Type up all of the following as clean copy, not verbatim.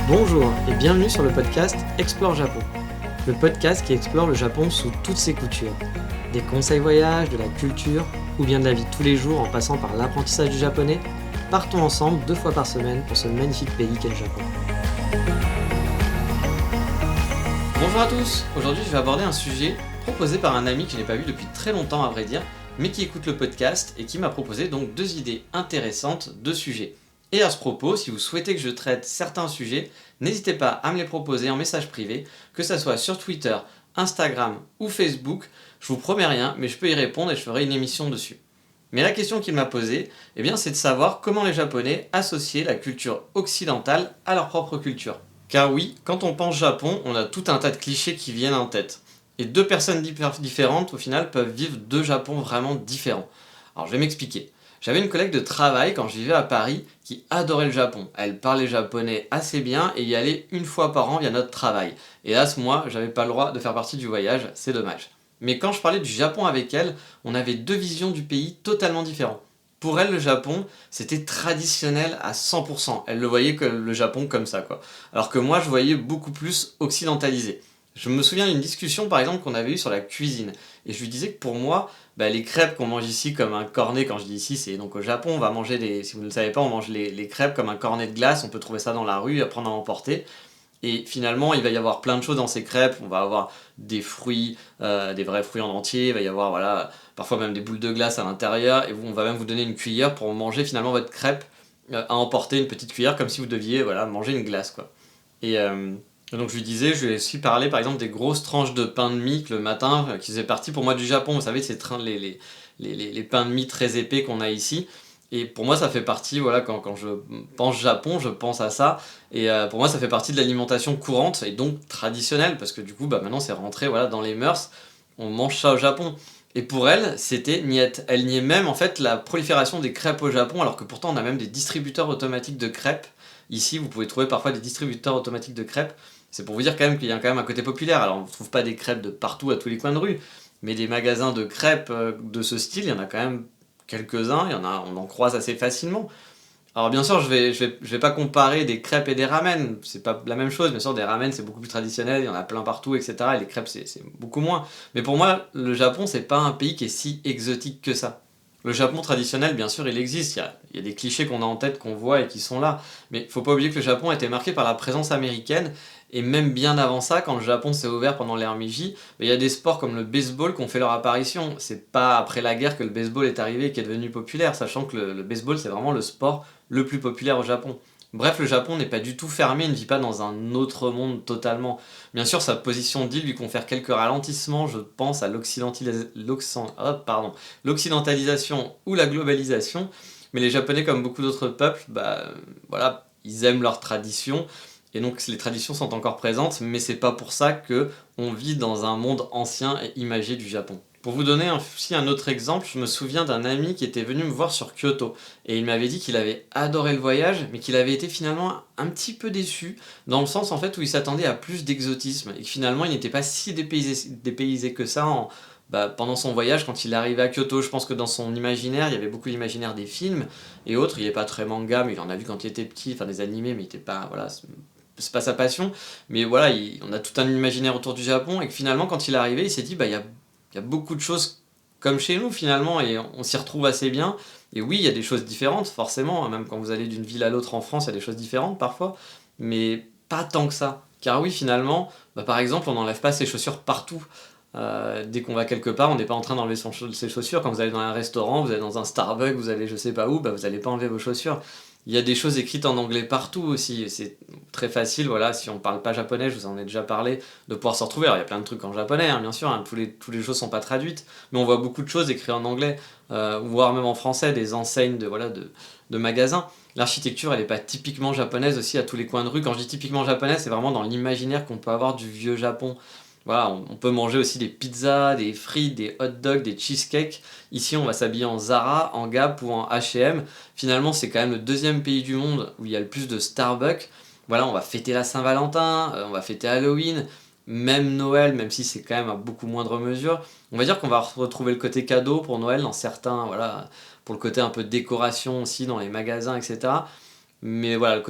Bonjour et bienvenue sur le podcast Explore Japon, le podcast qui explore le Japon sous toutes ses coutures. Des conseils voyages, de la culture ou bien de la vie de tous les jours en passant par l'apprentissage du japonais, partons ensemble 2 fois par semaine pour ce magnifique pays qu'est le Japon. Bonjour à tous, aujourd'hui je vais aborder un sujet proposé par un ami que je n'ai pas vu depuis très longtemps à vrai dire, mais qui écoute le podcast et qui m'a proposé donc 2 idées intéressantes de sujets. Et à ce propos, si vous souhaitez que je traite certains sujets, n'hésitez pas à me les proposer en message privé, que ce soit sur Twitter, Instagram ou Facebook. Je vous promets rien, mais je peux y répondre et je ferai une émission dessus. Mais la question qu'il m'a posée, c'est de savoir comment les Japonais associaient la culture occidentale à leur propre culture. Car oui, quand on pense Japon, on a tout un tas de clichés qui viennent en tête. Et 2 personnes différentes, au final, peuvent vivre 2 Japons vraiment différents. Alors je vais m'expliquer. J'avais une collègue de travail quand je vivais à Paris qui adorait le Japon. Elle parlait japonais assez bien et y allait 1 fois par an via notre travail. Hélas, moi, j'avais pas le droit de faire partie du voyage, c'est dommage. Mais quand je parlais du Japon avec elle, on avait 2 visions du pays totalement différentes. Pour elle, le Japon, c'était traditionnel à 100%. Elle le voyait que le Japon comme ça, quoi. Alors que moi, je voyais beaucoup plus occidentalisé. Je me souviens d'une discussion, par exemple, qu'on avait eue sur la cuisine. Et je lui disais que pour moi, les crêpes qu'on mange ici comme un cornet, quand je dis ici, c'est donc au Japon, on va manger si vous ne le savez pas, on mange les crêpes comme un cornet de glace, on peut trouver ça dans la rue, à prendre à emporter. Et finalement, il va y avoir plein de choses dans ces crêpes. On va avoir des fruits, des vrais fruits en entier. Il va y avoir parfois même des boules de glace à l'intérieur. Et on va même vous donner une cuillère pour manger finalement votre crêpe à emporter, une petite cuillère, comme si vous deviez manger une glace, quoi. Et donc je lui ai aussi parlé par exemple des grosses tranches de pain de mie que le matin, qui faisaient partie pour moi du Japon. Vous savez, ces les pains de mie très épais qu'on a ici. Et pour moi, ça fait partie, quand je pense Japon, je pense à ça. Et pour moi, ça fait partie de l'alimentation courante et donc traditionnelle, parce que du coup, maintenant, c'est rentré dans les mœurs. On mange ça au Japon. Et pour elle, c'était niette. Elle niait même en fait la prolifération des crêpes au Japon, alors que pourtant, on a même des distributeurs automatiques de crêpes. Ici, vous pouvez trouver parfois des distributeurs automatiques de crêpes. C'est pour vous dire quand même qu'il y a quand même un côté populaire. Alors, on ne trouve pas des crêpes de partout à tous les coins de rue, mais des magasins de crêpes de ce style, il y en a quand même quelques-uns, on en croise assez facilement. Alors bien sûr, je vais pas comparer des crêpes et des ramen, c'est pas la même chose. Bien sûr, des ramen c'est beaucoup plus traditionnel, il y en a plein partout, etc. Et les crêpes c'est beaucoup moins. Mais pour moi, le Japon c'est pas un pays qui est si exotique que ça. Le Japon traditionnel, bien sûr, il existe. Il y a des clichés qu'on a en tête, qu'on voit et qui sont là. Mais il faut pas oublier que le Japon a été marqué par la présence américaine. Et même bien avant ça, quand le Japon s'est ouvert pendant l'ère Meiji, il y a des sports comme le baseball qui ont fait leur apparition. C'est pas après la guerre que le baseball est arrivé et qui est devenu populaire, sachant que le baseball c'est vraiment le sport le plus populaire au Japon. Bref, le Japon n'est pas du tout fermé, il ne vit pas dans un autre monde totalement. Bien sûr, sa position d'île lui confère quelques ralentissements, je pense à l'occidentalisation ou la globalisation, mais les Japonais, comme beaucoup d'autres peuples, ils aiment leurs traditions, et donc les traditions sont encore présentes, mais c'est pas pour ça que on vit dans un monde ancien et imagé du Japon. Pour vous donner aussi un autre exemple, je me souviens d'un ami qui était venu me voir sur Kyoto et il m'avait dit qu'il avait adoré le voyage mais qu'il avait été finalement un petit peu déçu dans le sens en fait où il s'attendait à plus d'exotisme et que finalement il n'était pas si dépaysé que ça pendant son voyage quand il est arrivé à Kyoto. Je pense que dans son imaginaire, il y avait beaucoup l'imaginaire des films et autres, il n'est pas très manga mais il en a vu quand il était petit, enfin des animés mais il était pas, c'est pas sa passion, mais on a tout un imaginaire autour du Japon et que finalement quand il est arrivé il s'est dit il y a beaucoup de choses comme chez nous finalement et on s'y retrouve assez bien. Et oui, il y a des choses différentes forcément, même quand vous allez d'une ville à l'autre en France, il y a des choses différentes parfois, mais pas tant que ça. Car oui, finalement, par exemple, on n'enlève pas ses chaussures partout. Dès qu'on va quelque part, on n'est pas en train d'enlever ses chaussures. Quand vous allez dans un restaurant, vous allez dans un Starbucks, vous allez je sais pas où, vous n'allez pas enlever vos chaussures. Il y a des choses écrites en anglais partout aussi, c'est très facile, si on parle pas japonais, je vous en ai déjà parlé, de pouvoir se retrouver. Alors il y a plein de trucs en japonais, bien sûr, tous les choses sont pas traduites, mais on voit beaucoup de choses écrites en anglais, voire même en français, des enseignes de magasins. L'architecture, elle est pas typiquement japonaise aussi à tous les coins de rue. Quand je dis typiquement japonaise, c'est vraiment dans l'imaginaire qu'on peut avoir du vieux Japon. On peut manger aussi des pizzas, des frites, des hot dogs, des cheesecakes. Ici, on va s'habiller en Zara, en Gap ou en H&M. Finalement, c'est quand même le 2e pays du monde où il y a le plus de Starbucks. On va fêter la Saint-Valentin, on va fêter Halloween, même Noël, même si c'est quand même à beaucoup moindre mesure. On va dire qu'on va retrouver le côté cadeau pour Noël dans certains, pour le côté un peu décoration aussi dans les magasins, etc. Mais voilà, le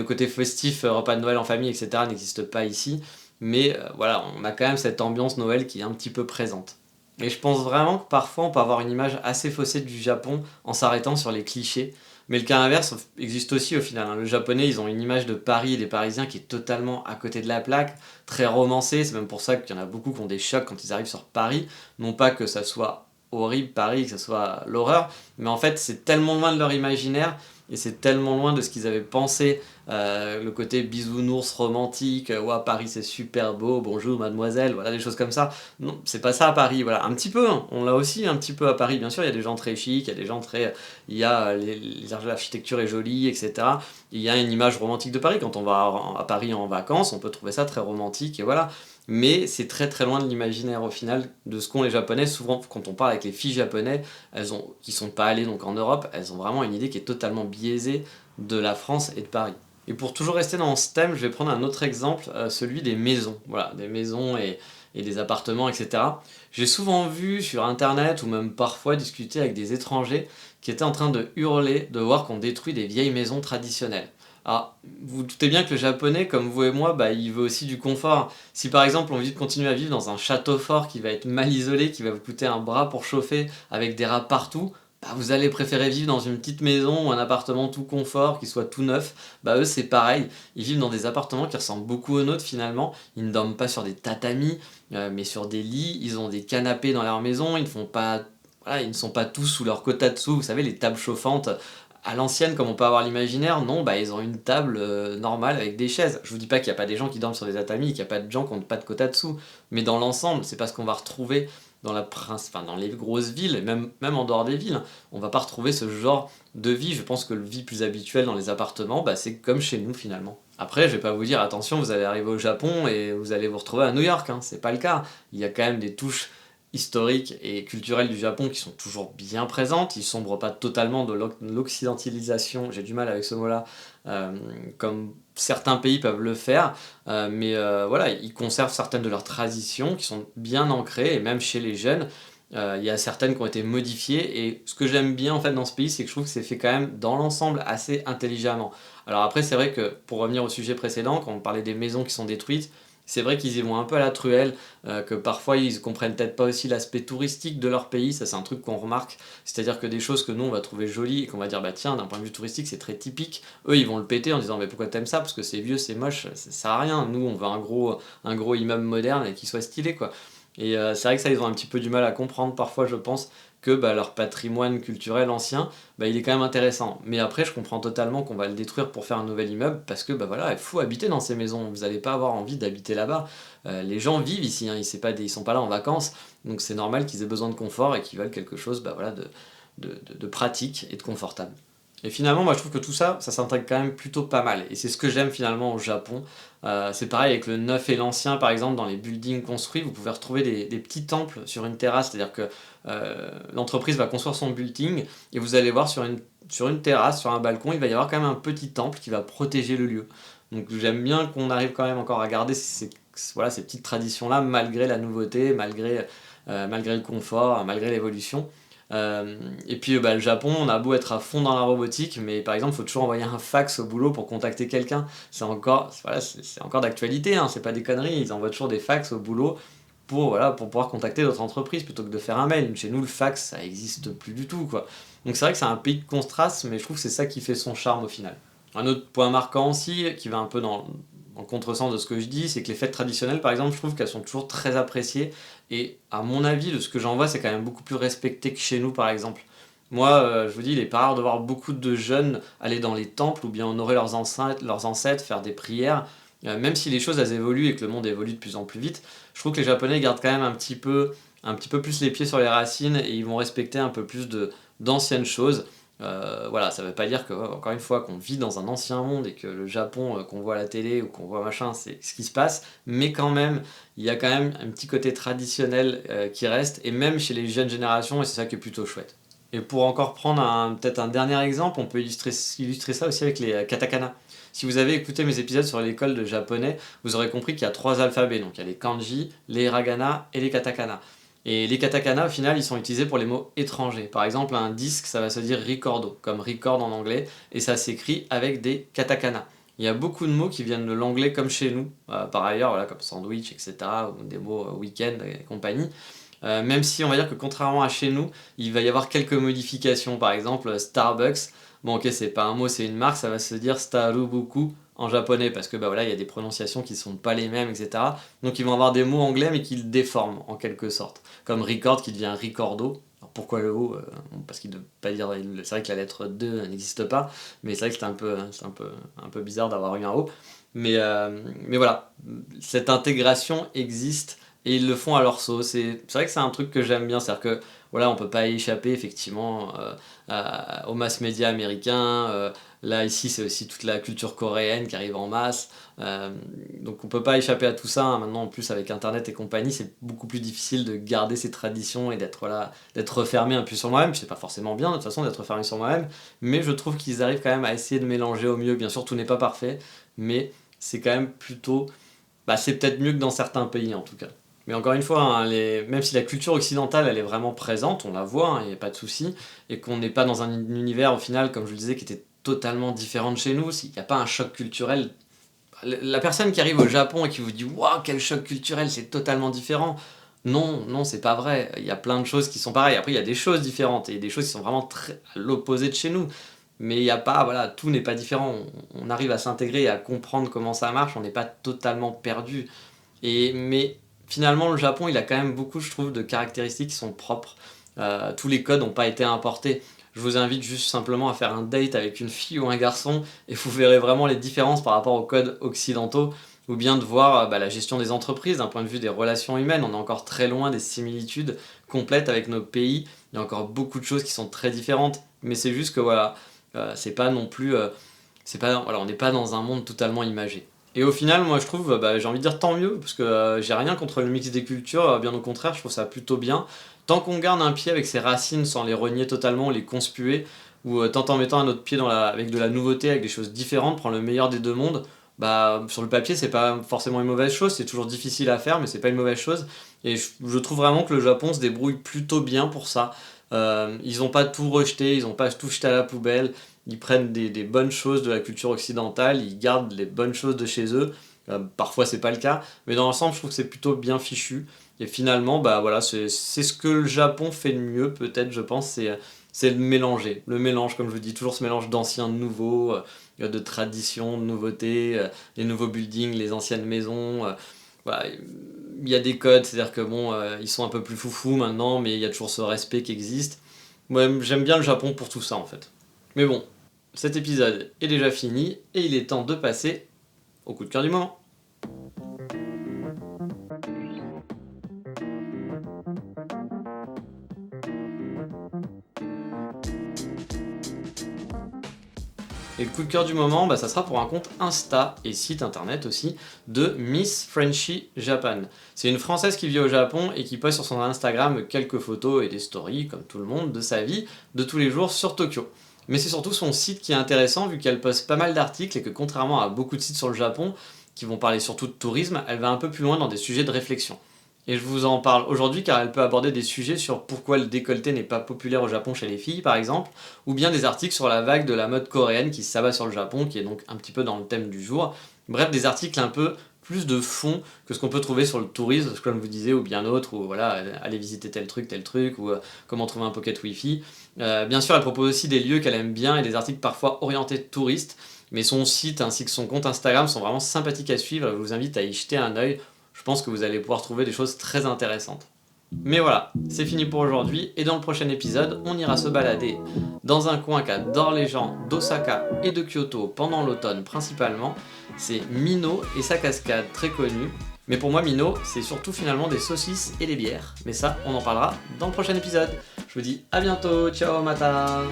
côté festif, repas de Noël en famille, etc. n'existe pas ici. Mais voilà, on a quand même cette ambiance Noël qui est un petit peu présente. Et je pense vraiment que parfois on peut avoir une image assez faussée du Japon en s'arrêtant sur les clichés. Mais le cas inverse existe aussi au final, hein. Le japonais, ils ont une image de Paris et des Parisiens qui est totalement à côté de la plaque, très romancée. C'est même pour ça qu'il y en a beaucoup qui ont des chocs quand ils arrivent sur Paris. Non pas que ça soit horrible Paris, que ça soit l'horreur, mais en fait c'est tellement loin de leur imaginaire et c'est tellement loin de ce qu'ils avaient pensé, le côté bisounours romantique, ouah Paris c'est super beau, bonjour mademoiselle, voilà des choses comme ça. Non, c'est pas ça à Paris, voilà, un petit peu, hein. On l'a aussi un petit peu à Paris, bien sûr, il y a des gens très chics, il y a des gens très... Il y a l'architecture est jolie, etc. Il y a une image romantique de Paris, quand on va à Paris en vacances, on peut trouver ça très romantique, et voilà. Mais c'est très très loin de l'imaginaire au final de ce qu'ont les Japonais. Souvent, quand on parle avec les filles japonaises, qui sont pas allées donc en Europe, elles ont vraiment une idée qui est totalement biaisée de la France et de Paris. Et pour toujours rester dans ce thème, je vais prendre un autre exemple, celui des maisons. Voilà, des maisons et des appartements, etc. J'ai souvent vu sur internet ou même parfois discuter avec des étrangers qui étaient en train de hurler de voir qu'on détruit des vieilles maisons traditionnelles. Alors, vous vous doutez bien que le japonais, comme vous et moi, bah, il veut aussi du confort. Si par exemple on vous dit de continuer à vivre dans un château fort qui va être mal isolé, qui va vous coûter un bras pour chauffer, avec des rats partout, bah, vous allez préférer vivre dans une petite maison ou un appartement tout confort, qui soit tout neuf. Bah eux c'est pareil, ils vivent dans des appartements qui ressemblent beaucoup aux nôtres finalement. Ils ne dorment pas sur des tatamis, mais sur des lits. Ils ont des canapés dans leur maison, ils ne font pas... Voilà, ils ne sont pas tous sous leur kotatsu, vous savez, les tables chauffantes à l'ancienne, comme on peut avoir l'imaginaire. Non, bah ils ont une table normale avec des chaises. Je vous dis pas qu'il n'y a pas des gens qui dorment sur des tatamis, qu'il n'y a pas de gens qui n'ont pas de kotatsu, mais dans l'ensemble, c'est pas ce qu'on va retrouver dans les grosses villes, et même en dehors des villes. On va pas retrouver ce genre de vie. Je pense que le vie plus habituel dans les appartements, bah, c'est comme chez nous finalement. Après, je vais pas vous dire, attention, vous allez arriver au Japon et vous allez vous retrouver à New York, hein. C'est pas le cas. Il y a quand même des touches historiques et culturelles du Japon qui sont toujours bien présentes. Ils sombrent pas totalement de l'occidentalisation, j'ai du mal avec ce mot-là, comme certains pays peuvent le faire, mais voilà, ils conservent certaines de leurs traditions qui sont bien ancrées, et même chez les jeunes, il y a certaines qui ont été modifiées, et ce que j'aime bien en fait dans ce pays, c'est que je trouve que c'est fait quand même dans l'ensemble assez intelligemment. Alors après, c'est vrai que pour revenir au sujet précédent, quand on parlait des maisons qui sont détruites, c'est vrai qu'ils y vont un peu à la truelle, que parfois ils comprennent peut-être pas aussi l'aspect touristique de leur pays, ça c'est un truc qu'on remarque, c'est-à-dire que des choses que nous on va trouver jolies et qu'on va dire bah tiens d'un point de vue touristique c'est très typique, eux ils vont le péter en disant mais pourquoi t'aimes ça, parce que c'est vieux, c'est moche, ça sert à rien, nous on veut un gros immeuble moderne et qui soit stylé quoi. Et c'est vrai que ça ils ont un petit peu du mal à comprendre parfois je pense, que bah, leur patrimoine culturel ancien, bah, il est quand même intéressant. Mais après, je comprends totalement qu'on va le détruire pour faire un nouvel immeuble, parce que bah, voilà, il faut habiter dans ces maisons. Vous n'allez pas avoir envie d'habiter là-bas. Les gens vivent ici, hein, ils sont pas là en vacances, donc c'est normal qu'ils aient besoin de confort et qu'ils veulent quelque chose bah, voilà, de pratique et de confortable. Et finalement, moi je trouve que tout ça, ça s'intègre quand même plutôt pas mal. Et c'est ce que j'aime finalement au Japon. C'est pareil avec le neuf et l'ancien, par exemple, dans les buildings construits, vous pouvez retrouver des petits temples sur une terrasse, c'est-à-dire que l'entreprise va construire son building et vous allez voir sur une terrasse, sur un balcon, il va y avoir quand même un petit temple qui va protéger le lieu. Donc j'aime bien qu'on arrive quand même encore à garder voilà, ces petites traditions-là, malgré la nouveauté, malgré le confort, malgré l'évolution. Et puis bah, le Japon, on a beau être à fond dans la robotique, mais par exemple, il faut toujours envoyer un fax au boulot pour contacter quelqu'un. C'est encore d'actualité, hein, c'est pas des conneries. Ils envoient toujours des fax au boulot pour pouvoir contacter d'autres entreprises plutôt que de faire un mail. Chez nous, le fax, ça existe plus du tout, quoi. Donc c'est vrai que c'est un pays de contraste, mais je trouve que c'est ça qui fait son charme au final. Un autre point marquant aussi, qui va un peu dans le contresens de ce que je dis, c'est que les fêtes traditionnelles, par exemple, je trouve qu'elles sont toujours très appréciées. Et à mon avis, de ce que j'en vois, c'est quand même beaucoup plus respecté que chez nous, par exemple. Moi, je vous dis, il est pas rare de voir beaucoup de jeunes aller dans les temples ou bien honorer leurs ancêtres, faire des prières. Même si les choses elles évoluent et que le monde évolue de plus en plus vite, je trouve que les Japonais gardent quand même un petit peu plus les pieds sur les racines et ils vont respecter un peu plus d'anciennes choses. Voilà, ça veut pas dire que, encore une fois, qu'on vit dans un ancien monde et que le Japon qu'on voit à la télé ou qu'on voit machin, c'est ce qui se passe, mais quand même, il y a quand même un petit côté traditionnel qui reste, et même chez les jeunes générations, et c'est ça qui est plutôt chouette. Et pour encore prendre peut-être un dernier exemple, on peut illustrer ça aussi avec les katakana. Si vous avez écouté mes épisodes sur l'école de japonais, vous aurez compris qu'il y a 3 alphabets, donc il y a les kanji, les hiragana et les katakana. Et les katakana, au final, ils sont utilisés pour les mots étrangers. Par exemple, un disque, ça va se dire ricordo, comme record en anglais, et ça s'écrit avec des katakana. Il y a beaucoup de mots qui viennent de l'anglais comme chez nous, par ailleurs, voilà, comme sandwich, etc., ou des mots week-end et compagnie. Même si on va dire que contrairement à chez nous, il va y avoir quelques modifications. Par exemple, Starbucks, bon ok, c'est pas un mot, c'est une marque, ça va se dire Starubuku en japonais, parce que bah voilà, il y a des prononciations qui sont pas les mêmes, etc. Donc ils vont avoir des mots anglais, mais qui le déforment en quelque sorte. Comme record qui devient ricordo. Alors pourquoi le O Parce qu'il ne veut pas dire. C'est vrai que la lettre 2 n'existe pas, mais c'est vrai que c'est un peu bizarre d'avoir eu un O. Mais voilà, cette intégration existe et ils le font à leur sauce. Et c'est vrai que c'est un truc que j'aime bien, c'est-à-dire que voilà, on peut pas échapper effectivement aux mass médias américains. Là ici c'est aussi toute la culture coréenne qui arrive en masse. Donc on peut pas échapper à tout ça, hein. Maintenant en plus avec internet et compagnie, c'est beaucoup plus difficile de garder ses traditions et d'être refermé un peu sur moi-même. C'est pas forcément bien de toute façon d'être refermé sur moi-même, mais je trouve qu'ils arrivent quand même à essayer de mélanger au mieux. Bien sûr tout n'est pas parfait, mais c'est quand même plutôt... c'est peut-être mieux que dans certains pays en tout cas. Mais encore une fois, hein, même si la culture occidentale elle est vraiment présente, on la voit, il n'y a pas de souci, et qu'on n'est pas dans un univers au final, comme je le disais, qui était totalement différent de chez nous, s'il n'y a pas un choc culturel, la personne qui arrive au Japon et qui vous dit waouh, quel choc culturel, c'est totalement différent. Non, c'est pas vrai. Il y a plein de choses qui sont pareilles. Après, il y a des choses différentes et des choses qui sont vraiment très à l'opposé de chez nous. Mais il n'y a pas, voilà, tout n'est pas différent. On arrive à s'intégrer et à comprendre comment ça marche. On n'est pas totalement perdu. Mais finalement, le Japon, il a quand même beaucoup, je trouve, de caractéristiques qui sont propres. Tous les codes n'ont pas été importés. Je vous invite juste simplement à faire un date avec une fille ou un garçon et vous verrez vraiment les différences par rapport aux codes occidentaux, ou bien de voir la gestion des entreprises d'un point de vue des relations humaines. On est encore très loin des similitudes complètes avec nos pays. Il y a encore beaucoup de choses qui sont très différentes, mais c'est juste que voilà, c'est pas non plus, on n'est pas dans un monde totalement imagé. Et au final, moi je trouve, j'ai envie de dire tant mieux, parce que j'ai rien contre le mix des cultures, bien au contraire, je trouve ça plutôt bien. Tant qu'on garde un pied avec ses racines sans les renier totalement, les conspuer, ou tant en mettant un autre pied avec de la nouveauté, avec des choses différentes, prendre le meilleur des deux mondes, sur le papier c'est pas forcément une mauvaise chose, c'est toujours difficile à faire, mais c'est pas une mauvaise chose. Et je trouve vraiment que le Japon se débrouille plutôt bien pour ça. Ils ont pas tout rejeté, ils ont pas tout jeté à la poubelle, ils prennent des bonnes choses de la culture occidentale, ils gardent les bonnes choses de chez eux. Parfois c'est pas le cas, mais dans l'ensemble je trouve que c'est plutôt bien fichu. Et finalement, voilà, c'est ce que le Japon fait de mieux, peut-être, je pense, c'est le mélanger. Le mélange, comme je vous dis, toujours ce mélange d'anciens, de nouveaux, de traditions, de nouveautés, les nouveaux buildings, les anciennes maisons. Voilà, il y a des codes, c'est-à-dire que ils sont un peu plus foufous maintenant, mais il y a toujours ce respect qui existe. Moi, j'aime bien le Japon pour tout ça, en fait. Mais bon, cet épisode est déjà fini, et il est temps de passer au coup de cœur du moment. Et le coup de cœur du moment, ça sera pour un compte Insta et site internet aussi de Miss Frenchy Japan. C'est une Française qui vit au Japon et qui poste sur son Instagram quelques photos et des stories, comme tout le monde, de sa vie de tous les jours sur Tokyo. Mais c'est surtout son site qui est intéressant vu qu'elle poste pas mal d'articles et que contrairement à beaucoup de sites sur le Japon, qui vont parler surtout de tourisme, elle va un peu plus loin dans des sujets de réflexion. Et je vous en parle aujourd'hui car elle peut aborder des sujets sur pourquoi le décolleté n'est pas populaire au Japon chez les filles par exemple, ou bien des articles sur la vague de la mode coréenne qui s'abat sur le Japon, qui est donc un petit peu dans le thème du jour. Bref, des articles un peu plus de fond que ce qu'on peut trouver sur le tourisme, comme je vous disais, ou bien d'autres, ou voilà, aller visiter tel truc, ou comment trouver un pocket wifi. Bien sûr, elle propose aussi des lieux qu'elle aime bien et des articles parfois orientés touristes, mais son site ainsi que son compte Instagram sont vraiment sympathiques à suivre, je vous invite à y jeter un œil. Je pense que vous allez pouvoir trouver des choses très intéressantes. Mais voilà, c'est fini pour aujourd'hui, et dans le prochain épisode, on ira se balader dans un coin qu'adorent les gens d'Osaka et de Kyoto pendant l'automne principalement. C'est Mino et sa cascade très connue. Mais pour moi, Mino, c'est surtout finalement des saucisses et des bières. Mais ça, on en parlera dans le prochain épisode. Je vous dis à bientôt, ciao, mata!